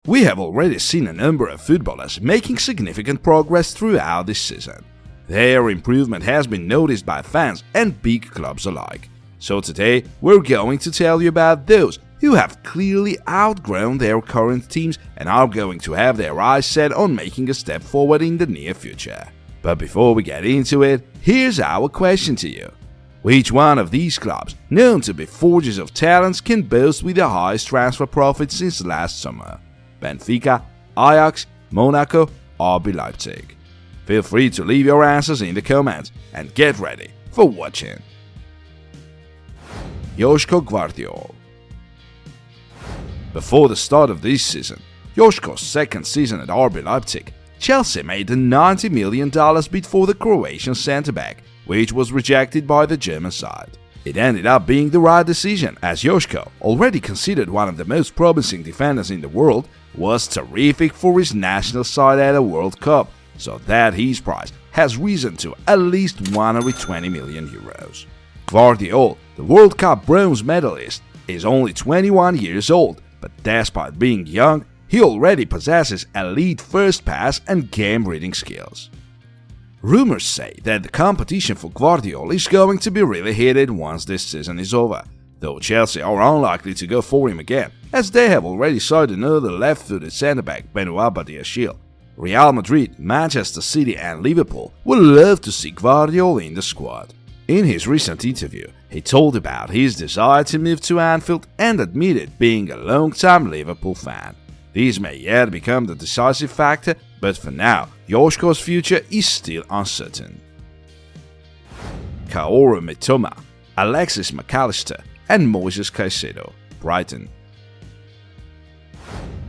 We have already seen a number of footballers making significant progress throughout this season. Their improvement has been noticed by fans and big clubs alike. So today, we're going to tell you about those who have clearly outgrown their current teams and are going to have their eyes set on making a step forward in the near future. But before we get into it, here's our question to you. Which one of these clubs, known to be forges of talents, can boast with the highest transfer profit since last summer? Benfica, Ajax, Monaco, RB Leipzig? Feel free to leave your answers in the comments and get ready for watching. Joško Gvardiol. Before the start of this season, Joško's second season at RB Leipzig, Chelsea made a $90 million bid for the Croatian centre-back, which was rejected by the German side. It ended up being the right decision, as Joško, already considered one of the most promising defenders in the world, was terrific for his national side at a World Cup, so that his price has risen to at least 120 million euros. Gvardiol, the World Cup bronze medalist, is only 21 years old, but despite being young, he already possesses elite first pass and game-reading skills. Rumors say that the competition for Gvardiol is going to be really heated once this season is over, though Chelsea are unlikely to go for him again, as they have already signed another left-footed centre-back, Benoit Badiashile. Real Madrid, Manchester City and Liverpool would love to see Gvardiol in the squad. In his recent interview, he told about his desire to move to Anfield and admitted being a long-time Liverpool fan. This may yet become the decisive factor, but for now, Joško's future is still uncertain. Kaoru Mitoma, Alexis McAllister and Moises Caicedo, Brighton.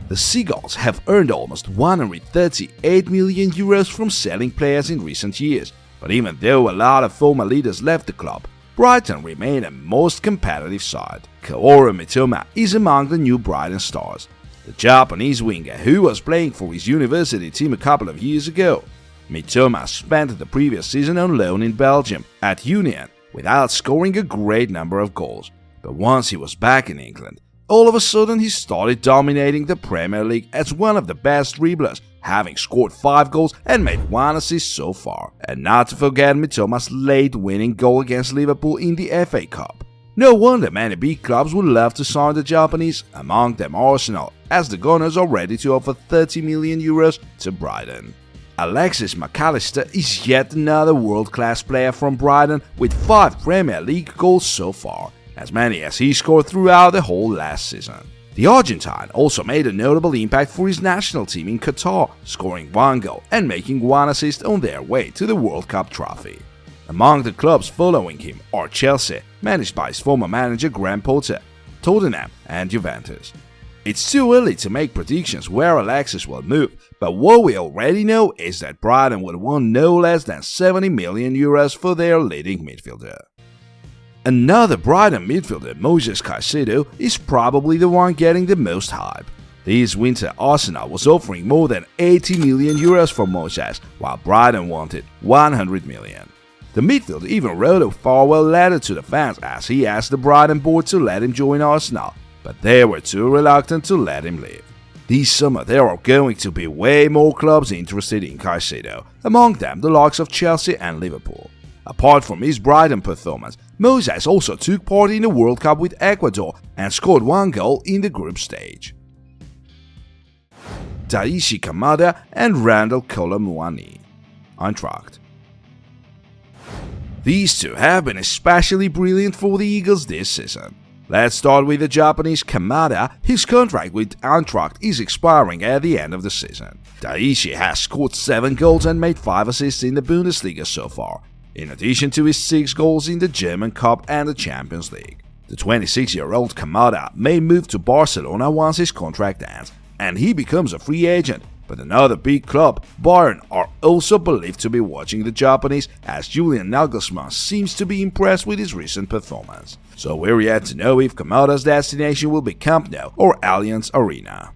The Seagulls have earned almost 138 million euros from selling players in recent years, but even though a lot of former leaders left the club, Brighton remain a most competitive side. Kaoru Mitoma is among the new Brighton stars, the Japanese winger who was playing for his university team a couple of years ago. Mitoma spent the previous season on loan in Belgium at Union without scoring a great number of goals, but once he was back in England, all of a sudden he started dominating the Premier League as one of the best dribblers, having scored 5 goals and made 1 assist so far. And not to forget Mitoma's late winning goal against Liverpool in the FA Cup. No wonder many big clubs would love to sign the Japanese, among them Arsenal, as the Gunners are ready to offer 30 million euros to Brighton. Alexis McAllister is yet another world-class player from Brighton with 5 Premier League goals so far, as many as he scored throughout the whole last season. The Argentine also made a notable impact for his national team in Qatar, scoring 1 goal and making 1 assist on their way to the World Cup trophy. Among the clubs following him are Chelsea, managed by his former manager Graham Potter, Tottenham and Juventus. It's too early to make predictions where Alexis will move, but what we already know is that Brighton would want no less than 70 million euros for their leading midfielder. Another Brighton midfielder, Moises Caicedo, is probably the one getting the most hype. This winter, Arsenal was offering more than 80 million euros for Moises, while Brighton wanted 100 million. The midfielder even wrote a farewell letter to the fans as he asked the Brighton board to let him join Arsenal, but they were too reluctant to let him leave. This summer there are going to be way more clubs interested in Caicedo, among them the likes of Chelsea and Liverpool. Apart from his Brighton performance, Moises also took part in the World Cup with Ecuador and scored 1 goal in the group stage. Daichi Kamada and Randall Kolo-Muani, Eintracht. These two have been especially brilliant for the Eagles this season. Let's start with the Japanese Kamada. His contract with Eintracht is expiring at the end of the season. Daichi has scored 7 goals and made 5 assists in the Bundesliga so far, in addition to his 6 goals in the German Cup and the Champions League. The 26-year-old Kamada may move to Barcelona once his contract ends, and he becomes a free agent, but another big club, Bayern, are also believed to be watching the Japanese, as Julian Nagelsmann seems to be impressed with his recent performance. So we're yet to know if Kamada's destination will be Camp Nou or Allianz Arena.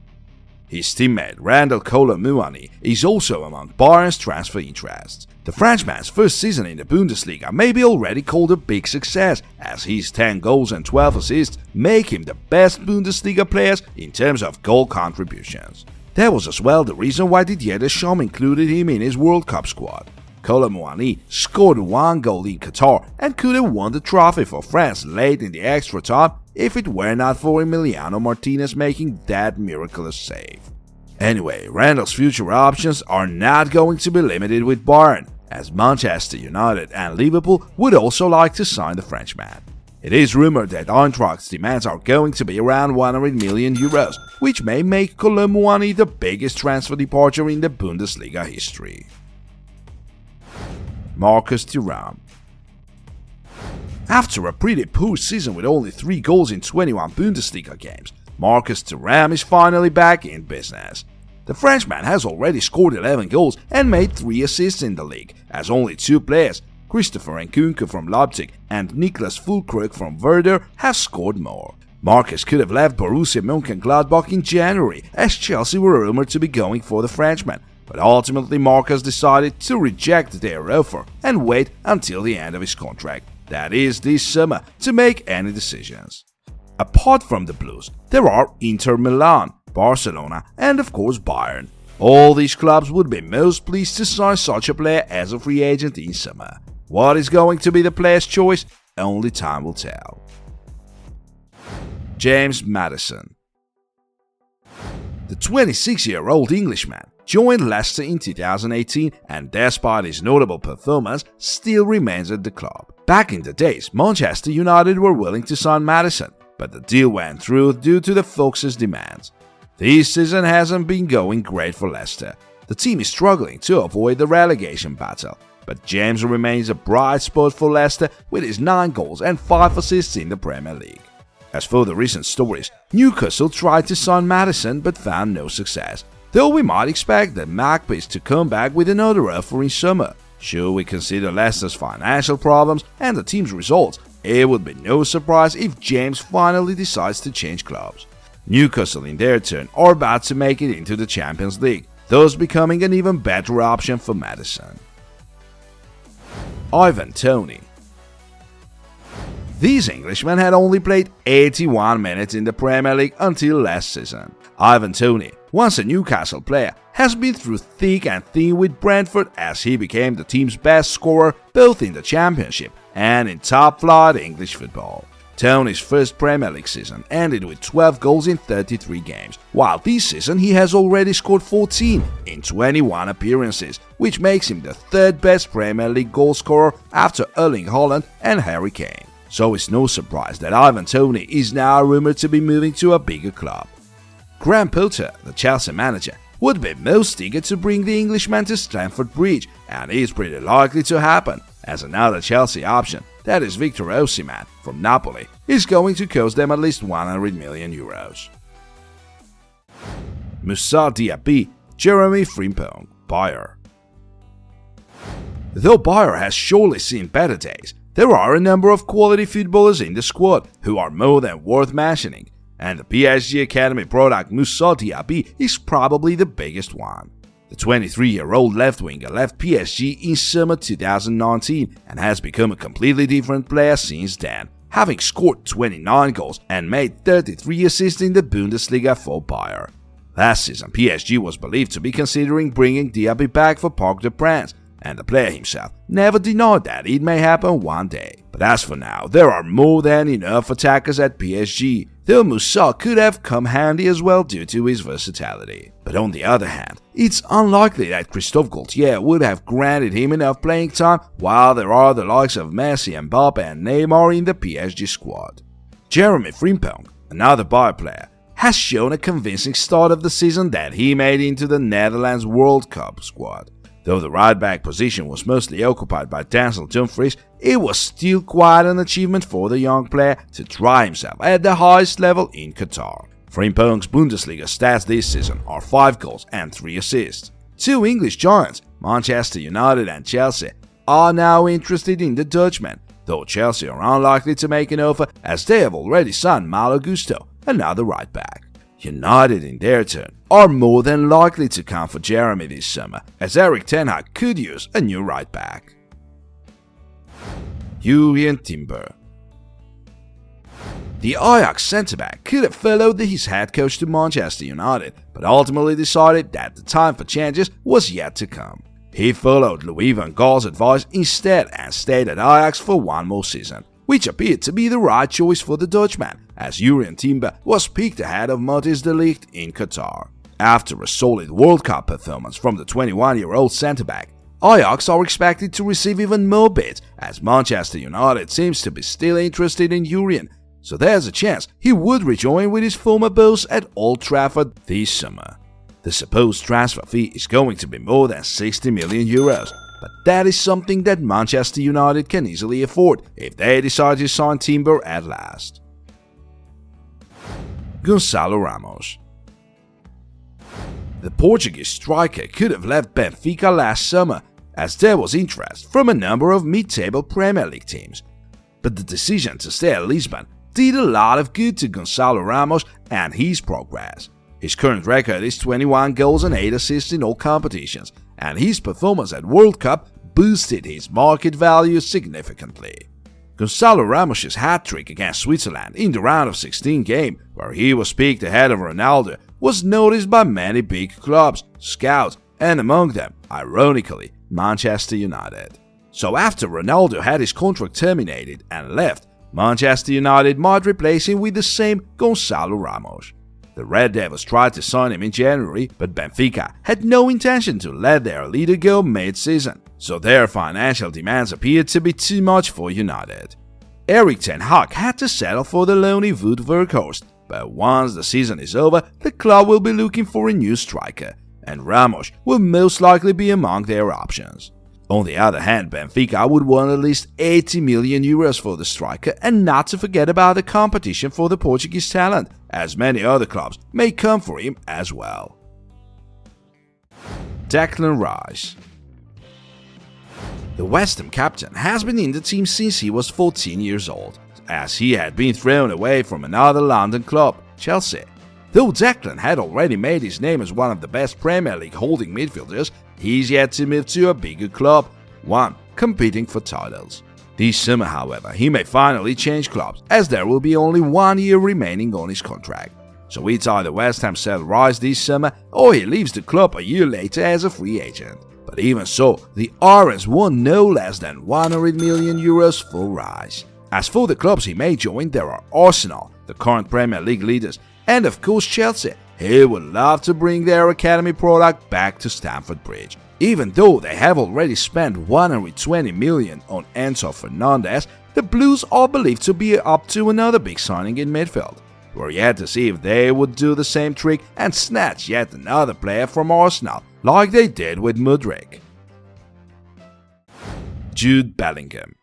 His teammate Randall Kolo-Muani is also among Bayern's transfer interests. The Frenchman's first season in the Bundesliga may be already called a big success, as his 10 goals and 12 assists make him the best Bundesliga players in terms of goal contributions. That was as well the reason why Didier Deschamps included him in his World Cup squad. Kolo Muani scored 1 goal in Qatar and could have won the trophy for France late in the extra time if it were not for Emiliano Martinez making that miraculous save. Anyway, Randall's future options are not going to be limited with Bayern, as Manchester United and Liverpool would also like to sign the Frenchman. It is rumored that Eintracht's demands are going to be around 100 million euros, which may make Kolo Muani the biggest transfer departure in the Bundesliga history. Marcus Thuram. After a pretty poor season with only 3 goals in 21 Bundesliga games, Marcus Thuram is finally back in business. The Frenchman has already scored 11 goals and made 3 assists in the league, as only 2 players, Christopher Nkunku from Leipzig and Niklas Füllkrug from Werder, have scored more. Marcus could have left Borussia Mönchengladbach in January, as Chelsea were rumored to be going for the Frenchman, but ultimately Marcus decided to reject their offer and wait until the end of his contract, that is this summer, to make any decisions. Apart from the Blues, there are Inter Milan, Barcelona and of course Bayern. All these clubs would be most pleased to sign such a player as a free agent in summer. What is going to be the player's choice? Only time will tell. James Maddison. The 26-year-old Englishman joined Leicester in 2018 and despite his notable performance still remains at the club. Back in the days, Manchester United were willing to sign Maddison, but the deal went through due to the Foxes' demands. This season hasn't been going great for Leicester. The team is struggling to avoid the relegation battle, but James remains a bright spot for Leicester with his 9 goals and 5 assists in the Premier League. As for the recent stories, Newcastle tried to sign Maddison but found no success, though we might expect the Magpies to come back with another offer in summer. Should we consider Leicester's financial problems and the team's results, it would be no surprise if James finally decides to change clubs. Newcastle in their turn are about to make it into the Champions League, thus becoming an even better option for Maddison. Ivan Toney. This Englishman had only played 81 minutes in the Premier League until last season. Ivan Toney, once a Newcastle player, has been through thick and thin with Brentford as he became the team's best scorer both in the Championship and in top-flight English football. Toney's first Premier League season ended with 12 goals in 33 games, while this season he has already scored 14 in 21 appearances, which makes him the 3rd best Premier League goalscorer after Erling Haaland and Harry Kane. So it's no surprise that Ivan Toney is now rumored to be moving to a bigger club. Graham Potter, the Chelsea manager, would be most eager to bring the Englishman to Stamford Bridge, and it's pretty likely to happen, as another Chelsea option, that is Victor Osimhen from Napoli, is going to cost them at least 100 million euros. Moussa Diaby, Jeremy Frimpong, Bayer. Though Bayer has surely seen better days, there are a number of quality footballers in the squad who are more than worth mentioning, and the PSG Academy product Moussa Diaby is probably the biggest one. The 23-year-old left winger left PSG in summer 2019 and has become a completely different player since then, having scored 29 goals and made 33 assists in the Bundesliga for Bayer. Last season, PSG was believed to be considering bringing Diaby back for Parc des Princes, and the player himself never denied that it may happen one day. But as for now, there are more than enough attackers at PSG, though Moussa could have come handy as well due to his versatility. But on the other hand, it's unlikely that Christophe Galtier would have granted him enough playing time while there are the likes of Messi, Mbappe and Neymar in the PSG squad. Jeremy Frimpong, another Bayer player, has shown a convincing start of the season that he made into the Netherlands World Cup squad. Though the right-back position was mostly occupied by Denzel Dumfries, it was still quite an achievement for the young player to try himself at the highest level in Qatar. Frimpong's Bundesliga stats this season are 5 goals and 3 assists. 2 English giants, Manchester United and Chelsea, are now interested in the Dutchman, though Chelsea are unlikely to make an offer as they have already signed Malo Gusto, another right-back. United in their turn are more than likely to come for Jeremy this summer, as Erik ten Hag could use a new right back. Jurrien Timber. The Ajax centre-back could have followed his head coach to Manchester United, but ultimately decided that the time for changes was yet to come. He followed Louis van Gaal's advice instead and stayed at Ajax for one more season, which appeared to be the right choice for the Dutchman, as Jurrien Timber was picked ahead of Matthijs de Ligt in Qatar. After a solid World Cup performance from the 21-year-old centre-back, Ajax are expected to receive even more bids, as Manchester United seems to be still interested in Jurrien, so there's a chance he would rejoin with his former boss at Old Trafford this summer. The supposed transfer fee is going to be more than 60 million euros, but that is something that Manchester United can easily afford if they decide to sign Timber at last. Gonçalo Ramos. The Portuguese striker could have left Benfica last summer, as there was interest from a number of mid-table Premier League teams, but the decision to stay at Lisbon did a lot of good to Gonçalo Ramos and his progress. His current record is 21 goals and 8 assists in all competitions, and his performance at World Cup boosted his market value significantly. Gonçalo Ramos' hat-trick against Switzerland in the round of 16 game, where he was picked ahead of Ronaldo, was noticed by many big clubs, scouts, and among them, ironically, Manchester United. So after Ronaldo had his contract terminated and left, Manchester United might replace him with the same Gonçalo Ramos. The Red Devils tried to sign him in January, but Benfica had no intention to let their leader go mid-season, so their financial demands appeared to be too much for United. Erik ten Hag had to settle for the lonely Wout Weghorst, but once the season is over, the club will be looking for a new striker, and Ramos will most likely be among their options. On the other hand, Benfica would want at least 80 million euros for the striker, and not to forget about the competition for the Portuguese talent, as many other clubs may come for him as well. Declan Rice. The West Ham captain has been in the team since he was 14 years old, as he had been thrown away from another London club, Chelsea. Though Declan had already made his name as one of the best Premier League holding midfielders, he's yet to move to a bigger club, one competing for titles. This summer, however, he may finally change clubs, as there will be only 1 year remaining on his contract. So it's either West Ham sell Rice this summer, or he leaves the club a year later as a free agent. But even so, the Irons want no less than 100 million euros for Rice. As for the clubs he may join, there are Arsenal, the current Premier League leaders, and of course Chelsea, who would love to bring their academy product back to Stamford Bridge. Even though they have already spent 120 million on Enzo Fernandez, the Blues are believed to be up to another big signing in midfield. We're yet to see if they would do the same trick and snatch yet another player from Arsenal, like they did with Mudryk. Jude Bellingham.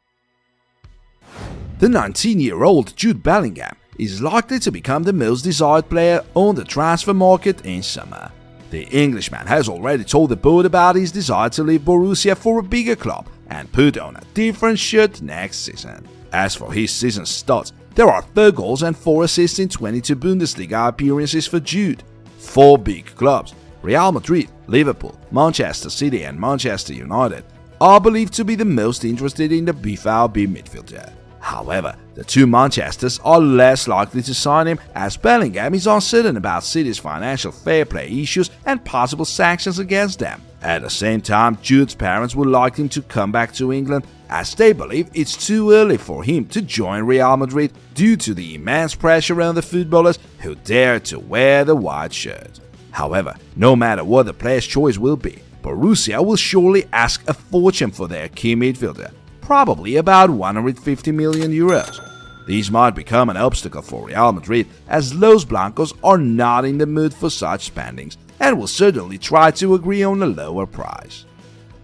The 19-year-old Jude Bellingham is likely to become the most desired player on the transfer market in summer. The Englishman has already told the board about his desire to leave Borussia for a bigger club and put on a different shirt next season. As for his season stats, there are 4 goals and 4 assists in 22 Bundesliga appearances for Jude. 4 big clubs, Real Madrid, Liverpool, Manchester City and Manchester United, are believed to be the most interested in the BVB midfielder. However, the 2 Manchesters are less likely to sign him, as Bellingham is uncertain about City's financial fair play issues and possible sanctions against them. At the same time, Jude's parents would like him to come back to England, as they believe it's too early for him to join Real Madrid due to the immense pressure on the footballers who dare to wear the white shirt. However, no matter what the player's choice will be, Borussia will surely ask a fortune for their key midfielder, probably about 150 million euros. These might become an obstacle for Real Madrid, as Los Blancos are not in the mood for such spendings and will certainly try to agree on a lower price.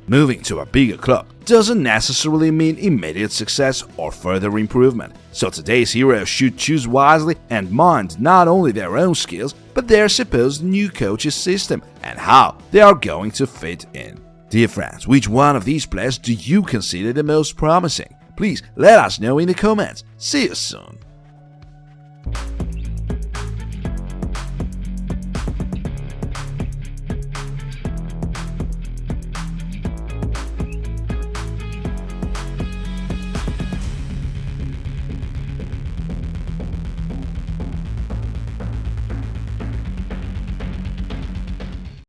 Moving to a bigger club doesn't necessarily mean immediate success or further improvement, so today's heroes should choose wisely and mind not only their own skills, but their supposed new coach's system and how they are going to fit in. Dear friends, which one of these players do you consider the most promising? Please let us know in the comments. See you soon.